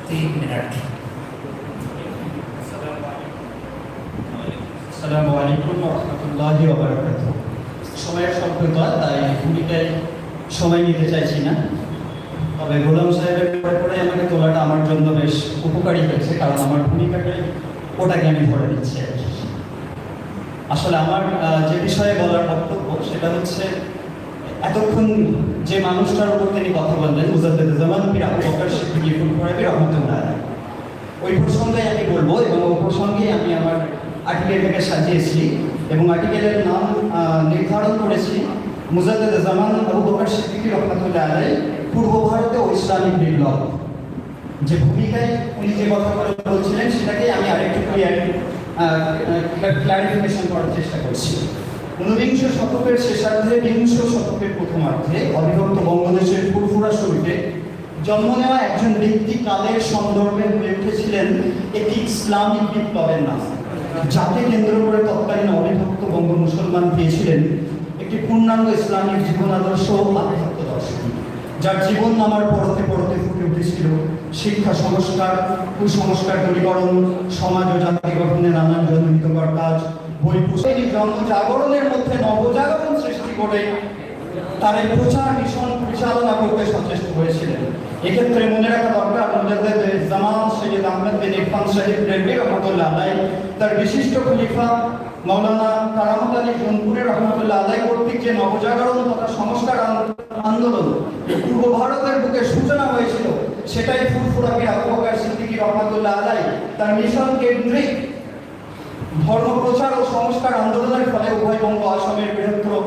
3 minute. আসসালামু আলাইকুম ওয়া রাহমাতুল্লাহি ওয়া বারাকাতুহু। সময়ের স্বল্পতা, তাই ভূমিকায় সময় নিতে চাইছি না। তবে গোলাম সাহেবের পরে আমাকে তোলাটা আমার জন্য বেশ উপকারী হয়েছে, কারণ আমার ভূমিকাটাই ওটাকে আমি ধরে নিচ্ছি আর কি। আসলে আমার যে বিষয়ে বলার বক্তব্য সেটা হচ্ছে, এতক্ষণ যে মানুষটার উপর তিনি কথা বললেন, মুজাদ্দেদ জামান পীর আবু বকর সিদ্দিকী ফুলপুরাবী রহমাতুল্লাহ আলাইহি, ওই প্রসঙ্গে আমি বলবো এবং ওই প্রসঙ্গে আমি আমার আর্টিকেলটাকে সাজিয়েছি এবং আর্টিকেলের নাম নির্ধারণ করেছি মুজাদ্দেদ জামান আবু বকর সিদ্দিকী রহমাতুল্লাহ আলাইহি, পূর্ব ভারতে ও ইসলামিক বিপ্লব। যে ভূমিকায় উনি যে কথা বলছিলেন সেটাকে আমি আরেকটু ক্লারিফিকেশন করার চেষ্টা করছি। 19বিংশ শতকের শেষার্ধে, বিংশ শতকের প্রথমার্ধে অবিভক্ত বঙ্গদেশের ফুরফুরা শরীফে জন্ম নেওয়া একজন ব্যক্তি কালের সন্দর্ভে হয়ে উঠেছিলেন একটি ইসলামিক বিপ্লবের নাম, যাকে কেন্দ্র করে তৎকালীন অবিভক্ত বঙ্গ মুসলমান পেয়েছিলেন একটি পূর্ণাঙ্গ ইসলামিক জীবন আদর্শ ও আধ্যাত্ম দর্শন, যার জীবন নামার পড়তে পড়তে ফুটে উঠেছিল শিক্ষা সংস্কার, কুসংস্কার দূরীকরণ, সমাজ ও জাতি গঠনে নানান জনহিতকর কাজ, বই পুস্তক জনজাগরণের মধ্যে নবজাগরণ সৃষ্টি করে তার এই প্রচার মিশন পরিচালনা করতে সচেষ্ট হয়েছিলেন। এক্ষেত্রে মনে রাখা দরকার, মুজাদ্দেদ জামান সৈয়দ আহমদ বিন ইরফান সাহেব রেলভি রহমতুল্লাহ আলাইহি তার বিশিষ্ট খলিফা মাওলানা কারামত আলী জৌনপুরি রহমতুল্লাহ আলাইহি কর্তৃক যে নবজাগরণ তথা সংস্কার আন্দোলন পূর্ব ভারতের বুকে সূচনা হয়েছিল, সেটাই ফুরফুরাবী আবু বকর সিদ্দিকী রহমতুল্লাহ আলাইহি তার মিশন কেন্দ্রিক ধর্ম প্রচার ও সংস্কার আন্দোলনের ফলে উভয় বঙ্গ আসামের বৃহত্তর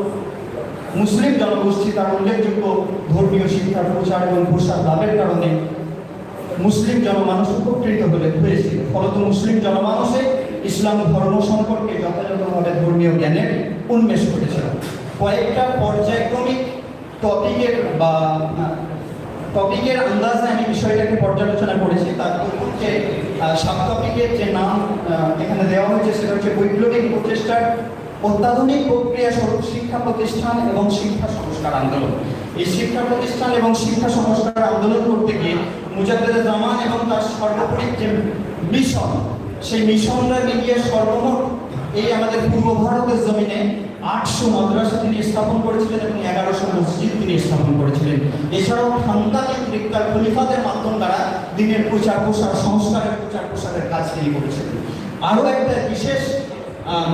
মুসলিম জনগোষ্ঠী তার উল্লেখযোগ্য ধর্মীয় শিক্ষার প্রচার এবং প্রসার লাভের কারণে মুসলিম জনমানুষ উপকৃত হয়েছিল। ফলত মুসলিম জনমানুষে ইসলাম ধর্ম সম্পর্কে যথাযথভাবে ধর্মীয় জ্ঞানের উন্মেষ ঘটেছিল। কয়েকটা পর্যায়ক্রমিক টপিকের আন্দাজে আমি বিষয়টাকে পর্যালোচনা করেছি। তার মধ্যে সাব টপিকের যে নাম এখানে দেওয়া হয়েছে সেটা হচ্ছে বৈপ্লবিক প্রচেষ্টার অত্যাধুনিক প্রক্রিয়া স্বরূপ শিক্ষা প্রতিষ্ঠান এবং শিক্ষা সংস্কার আন্দোলন। এই শিক্ষা প্রতিষ্ঠান এবং শিক্ষা সংস্কার আন্দোলন করতে গিয়ে মুজাদ্দেদ জামান এবং তার সর্বোপরি যে মিশন, সেই মিশনরা মিলিয়ে সর্বমোট এই আমাদের পূর্ব ভারতের জমিনে 800 মাদ্রাসা তিনি স্থাপন করেছিলেন এবং 1100 মসজিদ তিনি স্থাপন করেছিলেন। এছাড়াও খানকা কেন্দ্রিক তার খলিফাদের মাধ্যম দ্বারা দিনের প্রচার প্রসার, সংস্কারের প্রচার প্রসারের কাজ তিনি করেছিলেন। আরও একটা বিশেষ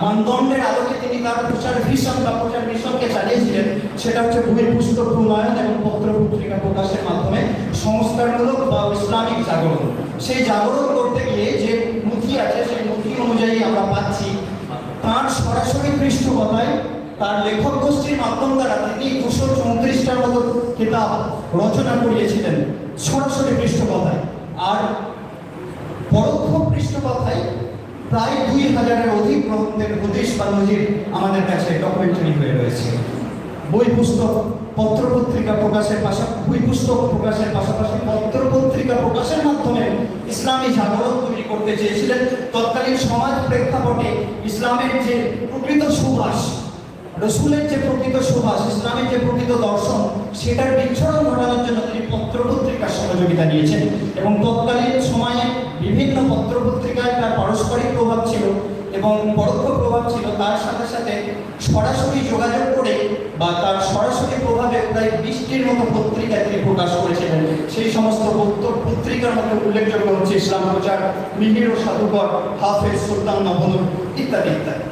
মানদণ্ডের আলোকে তিনি তার প্রচার ভিশন বা প্রচার মিশনকে চালিয়েছিলেন, সেটা হচ্ছে বই পুস্তক প্রণয়ন এবং পত্র পত্রিকা প্রকাশের মাধ্যমে সংস্কারমূলক বা ইসলামিক জাগরণ। সেই জাগরণ করতে গিয়ে যে নথি আছে, সেই নথি অনুযায়ী আমরা পাচ্ছি তার সরাসরি পৃষ্ঠপোষকতায় তার লেখক গোষ্ঠীর মাধ্যম দ্বারা তিনি 234টার মতো কিতাব রচনা করিয়েছিলেন সরাসরি পৃষ্ঠপোষকতায়, আর পরোক্ষ পৃষ্ঠপোষকতায় প্রায় 2000-এর অধিক গ্রন্থের হদিস বা নজির আমাদের কাছে ডকুমেন্টারি হয়ে রয়েছে। বই পুস্তক পত্রপত্রিকা প্রকাশের পাশাপাশি পত্রপত্রিকা প্রকাশের মাধ্যমে ইসলামী জাগরণ তৈরি করতে চেয়েছিলেন। তৎকালীন সমাজ প্রেক্ষাপটে ইসলামের যে প্রকৃত সুবাস, রসুলের যে প্রকৃত সুবাস, ইসলামের যে প্রকৃত দর্শন, সেটার বিচ্ছুরণ ঘটানোর জন্য তিনি পত্রপত্রিকার সহযোগিতা নিয়েছেন এবং তৎকালীন সময়ে বিভিন্ন পত্রপত্রিকায় তার পারস্পরিক প্রভাব ছিল এবং পরোক্ষ প্রভাব ছিল। তার সাথে সাথে সরাসরি যোগাযোগ করে বা তার সরাসরি প্রভাবে প্রায় 20টির মতো পত্রিকা তিনি প্রকাশ করেছিলেন। সেই সমস্ত পত্রিকার মধ্যে উল্লেখযোগ্য হচ্ছে ইসলাম প্রচার, মিহির ও সাধুকর, হাফেজ, সুলতান মাহমুদ ইত্যাদি ইত্যাদি।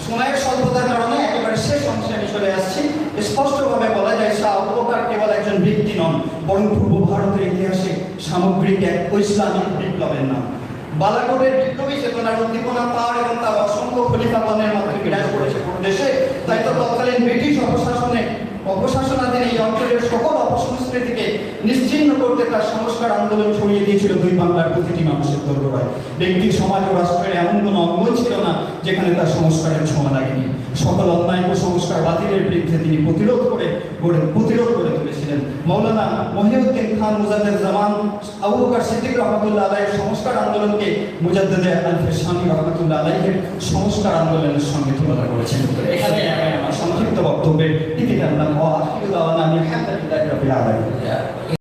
সময়ের স্বল্পতার কারণে একেবারে শেষ অংশে আমি চলে আসছি। স্পষ্টভাবে বলা যায় শাহ আবু বকর কেবল একজন ব্যক্তি নন, বরং পূর্ব ভারতের ইতিহাসে সামগ্রিক এক ইসলামিক বিপ্লবের নাম। বালাকোটের বিপ্লবী চেতনার উদ্দীপনা তার এবং তার অসংখ্য খলিফাগণের মাধ্যমে বিরাজ করেছে পুরো দেশে। তাই তো তৎকালীন ব্রিটিশ অপশাসনাধীন এই অঞ্চলের সকল অপসংস্কৃতিকে নিশ্চিহ্ন করতে তার সংস্কার আন্দোলন ছড়িয়ে দিয়েছিল দুই বাংলার প্রতিটি মানুষের দোরগোড়ায়। ব্যক্তি, সমাজ ও রাষ্ট্রের এমন কোনো অঙ্গল ছিল না যেখানে তার সংস্কারের ছোঁয়া লাগেনি। সকল অন্যায় কুসংস্কার বাতিলের বিরুদ্ধে তিনি প্রতিরোধ করে তুলেছিলেন। মাওলানা মহিউদ্দিন খান মুজাদ্দেদ জামান আবু বকর সিদ্দিকী রহমতুল্লাহ আলাইহির সংস্কার আন্দোলনকে মুজাদ্দেদে আল-ফিসানি রহমতুল্লাহ আলাইহির সংস্কার আন্দোলনের সঙ্গে তুলনা করেছেন। এখানে আমার সংক্ষিপ্ত বক্তব্যের ইতি টানলাম। ওয়া আখিরু দাওয়ানা আলহামদুলিল্লাহি রাব্বিল আলামিন।